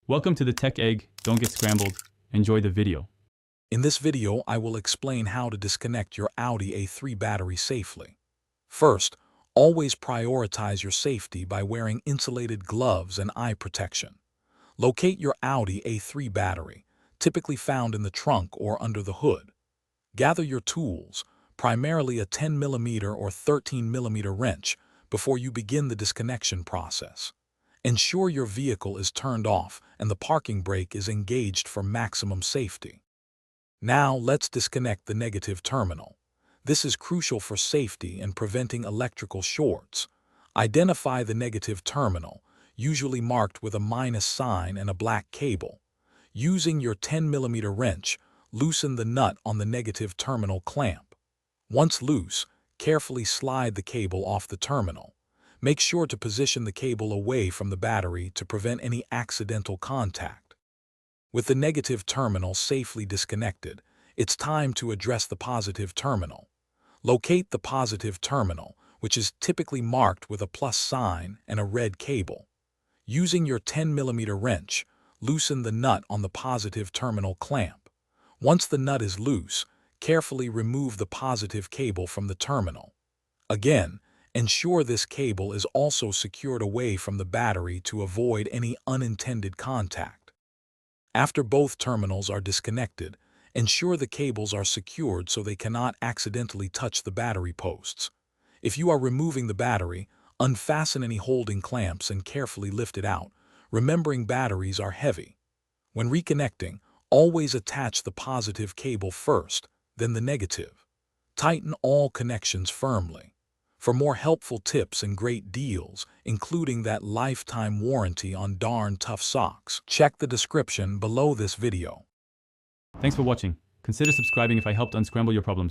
Welcome to the Tech Egg. Don't get scrambled. Enjoy the video. In this video, I will explain how to disconnect your Audi A3 battery safely. First, always prioritize your safety by wearing insulated gloves and eye protection. Locate your Audi A3 battery, typically found in the trunk or under the hood. Gather your tools, primarily a 10mm or 13mm wrench, before you begin the disconnection process. Ensure your vehicle is turned off and the parking brake is engaged for maximum safety. Now let's disconnect the negative terminal. This is crucial for safety and preventing electrical shorts. Identify the negative terminal, usually marked with a minus sign and a black cable. Using your 10mm wrench, loosen the nut on the negative terminal clamp. Once loose, carefully slide the cable off the terminal. Make sure to position the cable away from the battery to prevent any accidental contact. With the negative terminal safely disconnected, it's time to address the positive terminal. Locate the positive terminal, which is typically marked with a plus sign and a red cable. Using your 10mm wrench, loosen the nut on the positive terminal clamp. Once the nut is loose, carefully remove the positive cable from the terminal. Again, ensure this cable is also secured away from the battery to avoid any unintended contact. After both terminals are disconnected, ensure the cables are secured so they cannot accidentally touch the battery posts. If you are removing the battery, unfasten any holding clamps and carefully lift it out, remembering batteries are heavy. When reconnecting, always attach the positive cable first, then the negative. Tighten all connections firmly. For more helpful tips and great deals, including that lifetime warranty on darn tough socks, check the description below this video. Thanks for watching. Consider subscribing if I helped unscramble your problems.